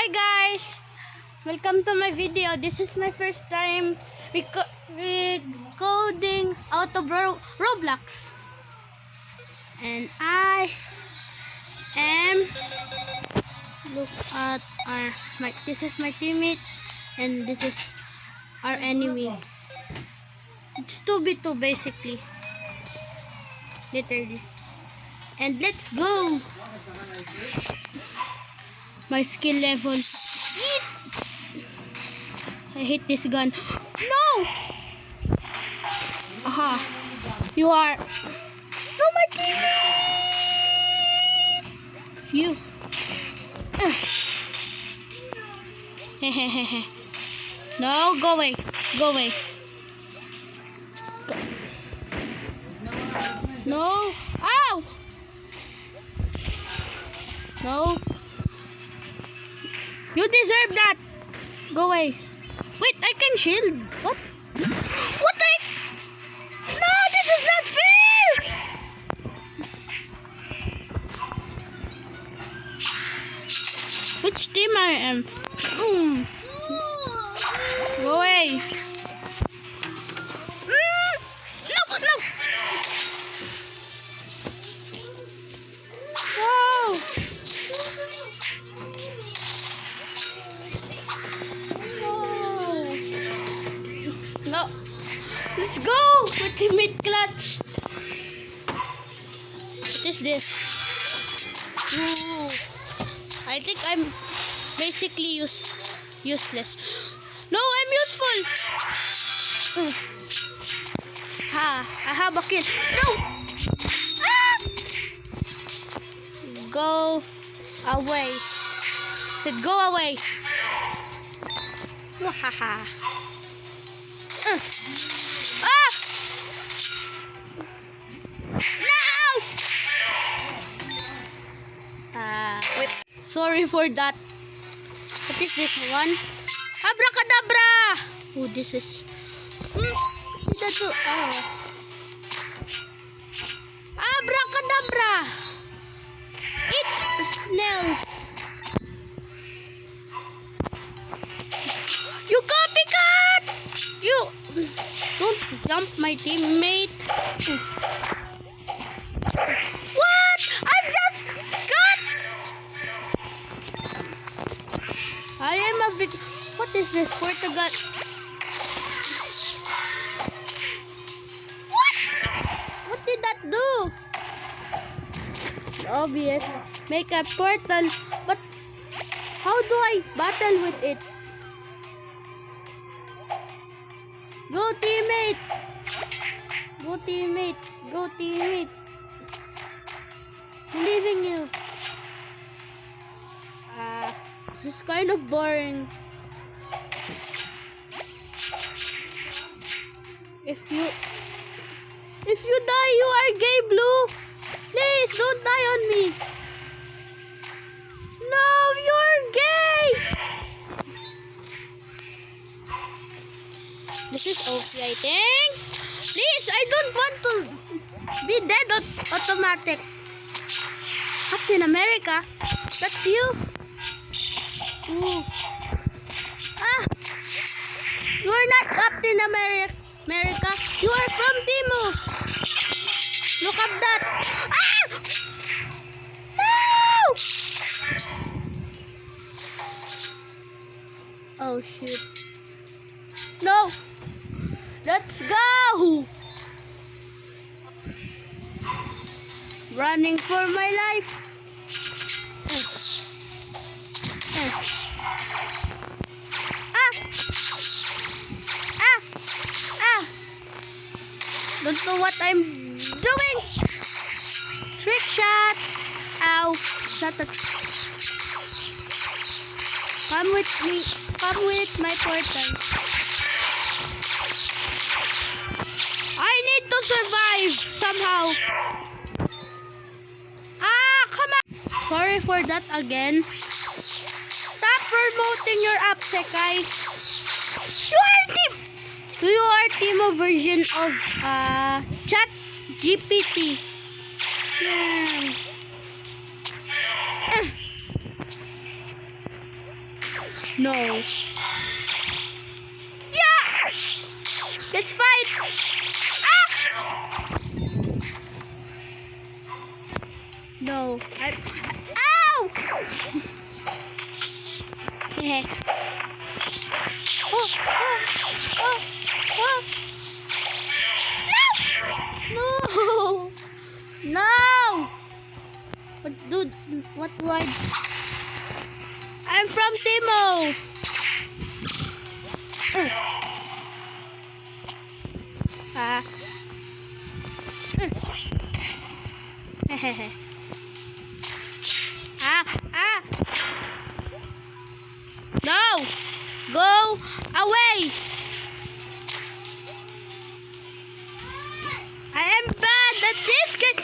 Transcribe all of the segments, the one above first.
Hi guys! Welcome to my video. This is my first time recording out of Roblox. And I am look at this is my teammate and this is our enemy. It's 2v2 basically. Literally. And let's go! My skill level. I hate this gun. No! Aha. You are. No, my teammate! Phew. Hehehehe. No, go away. Go away. No. Ow! No. You deserve that. Go away. Wait, I can shield. What? What the? No, this is not fair. Which team I am? Go away. No, no. Wow. No. Let's go! My teammate clutched. What is this? Ooh. I think I'm basically useless. No, I'm useful. Ha! I have a kill. No! Ah! Go away. Said go away. Wahaha. Ah! No! Sorry for that. What is this one? Abracadabra! Oh, this is. Abracadabra! It's snails. You copycat! You don't jump my teammate. What? I just got. I am a big. What is this? Portugal. What? What did that do? Obvious. Make a portal. But how do I battle with it? Go teammate! Go teammate! Go teammate! I'm leaving you. This is kind of boring. If you die, you are gay, Blue. Please don't die on me. No, you're gay. This is okay, I think. Please, I don't want to be dead automatic. Captain America? That's you? Ooh. Ah! You are not Captain America. You are from Timu. Look at that. Ah! No! Oh, shit. No! Let's go! Running for my life. Ah! Ah! Ah! Don't know what I'm doing. Trick shot. Ow. Shut up. Come with me. Come with my portal. I need to survive somehow. Ah, come on. Sorry for that again. Stop promoting your app, Sekai. You are Timo version of Chat GPT. Yeah. No. Yeah! Let's fight! Ah! No. Ow! Heh. Oh, oh, oh, oh. No! No! What, dude? What do I... I'm from Timo! Ah. Hehehe. Ah! No! Go away! I am bad at this game!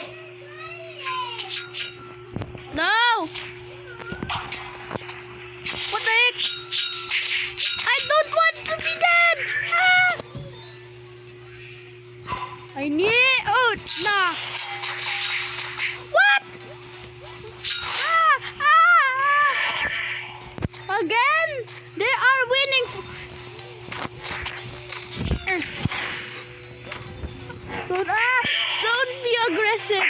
No! What the heck? I don't want to be dead! Ah! I need... Oh, nah! What? Again? They are winning. Don't be aggressive.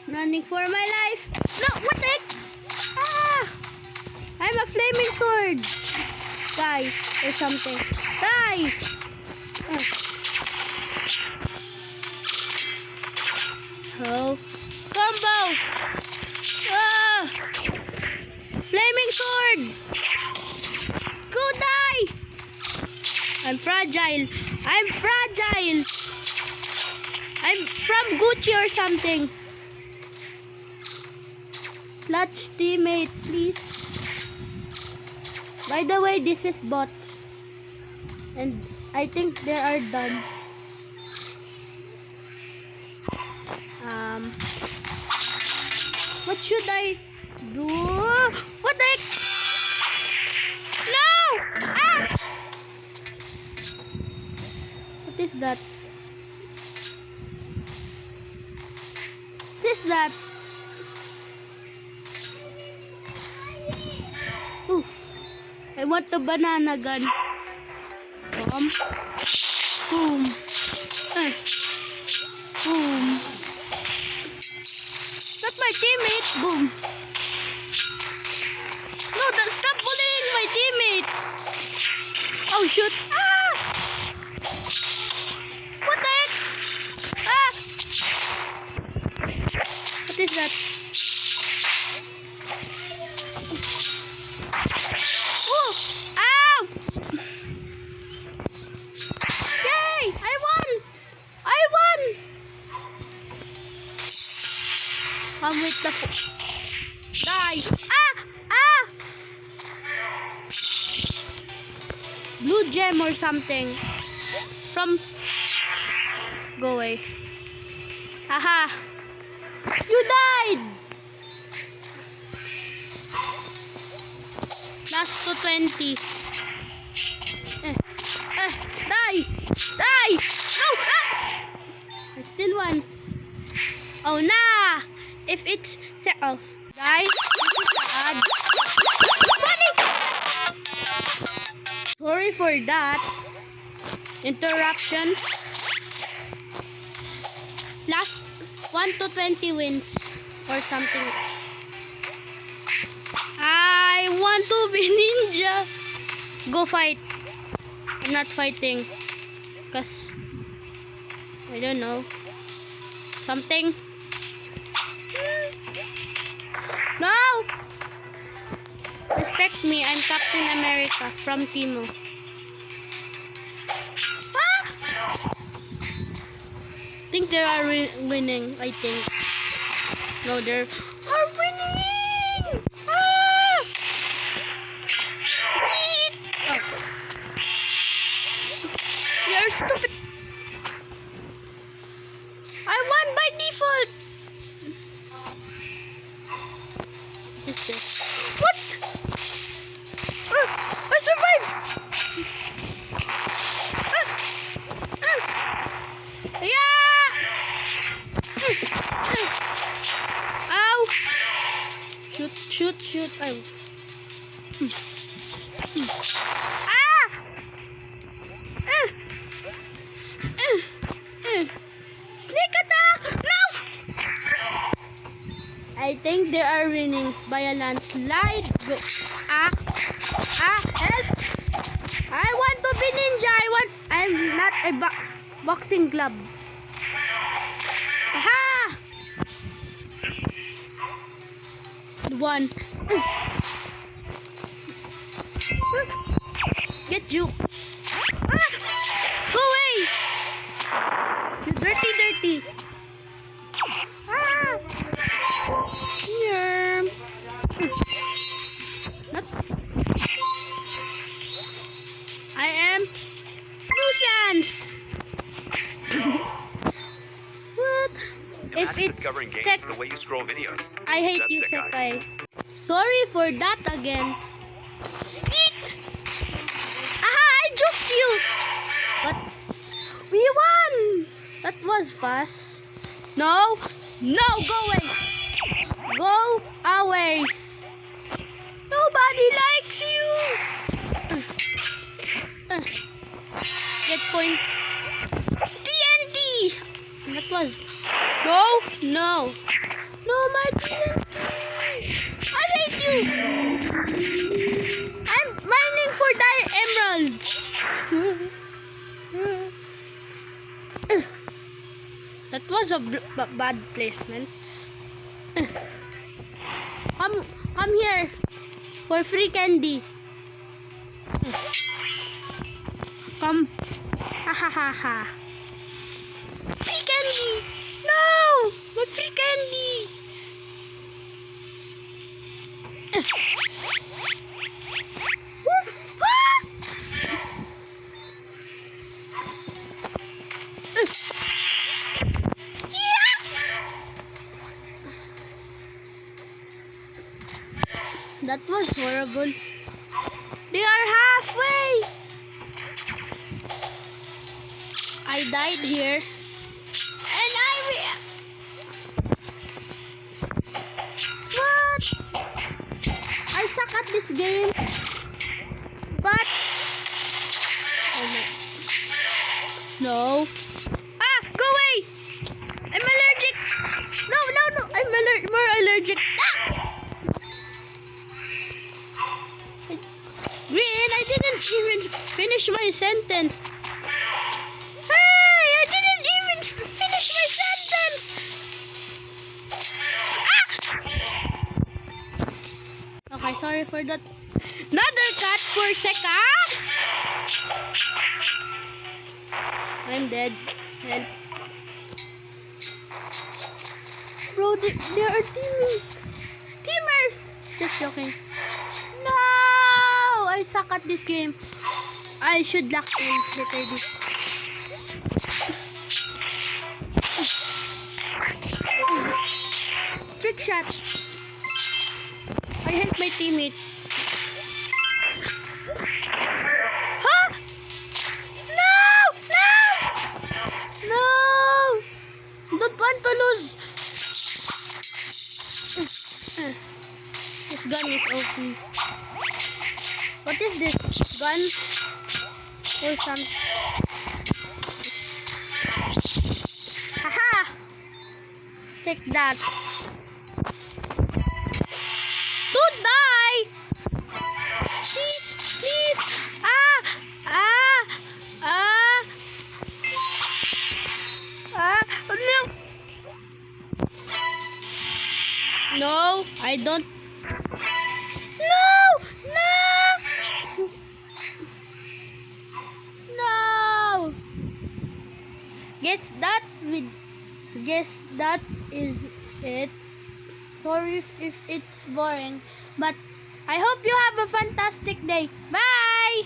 Running for my life. No, what the heck? I'm a flaming sword. Die or something. Die. Oh, combo! Flaming sword! Go die! I'm fragile. I'm fragile. I'm from Gucci or something. Clutch teammate, please. By the way, this is bots. And I think they are done. What should I do? What the heck? No! Ah! What is that? What is that? Oof. I want the banana gun. Boom. Boom. Boom. That's my teammate. Boom. No, stop bullying my teammate. Oh, shoot. Ah! What the heck? Ah! What is that? Oh! Ow! Yay! I won! I won! Come with the... Die! Ah! Ah! Blue gem or something. From... Go away. Haha! You died! Last to 20. Die! Die! No! Ah! I still won. Oh, nah! If it's... Oh, guys, this is sad. Sorry for that interruption. Last 1 to 20 wins or something. I want to be ninja. Go fight. I'm not fighting because I don't know something. No! Respect me. I'm Captain America from Timo. Ah! I think they are winning. I think. No, they are winning! Ah! Oh. You're stupid. I won by default. What is this? What? I survived. Yeah. Ow! Shoot. Ow. Ah! Sneak attack! No! I think they are winning by a landslide. Go. Help! I want to be ninja. I'm not a boxing glove. Aha! One. Get juke. Go away! You dirty. Here. I am nuisance. What? If it's discovering games the way you scroll videos. I hate That's you, it, guys. Sekai. Sorry for that again. Eat! Aha! I juked you! But we won! That was fast. No! Go away! Go away! Nobody likes you! Get point. TNT! That was... No, my TNT! I hate you! I'm mining for emeralds! That was a bad placement. Come here for free candy. Come. Ha. Free candy! No! Not free candy! Woof! That was horrible. They are halfway! I died here. And I will... What? I suck at this game. But... Oh no. Ah! Go away! I'm allergic! No! I'm more allergic. Ah! Green, I didn't even finish my sentence. Hey, I didn't even finish my sentence. Ah! Okay, sorry for that. Another cut for Seka. I'm dead. Help. Bro, they are teamers. Just joking. No! I suck at this game. I should lock in better this. Trick shot. I hit my teammate. Huh? No! Don't want to lose. This gun is OP. What is this? Gun? Or some... Haha! Take that. Don't die! Please! No! No, I don't. No! Guess that is it. Sorry if it's boring, but I hope you have a fantastic day. Bye!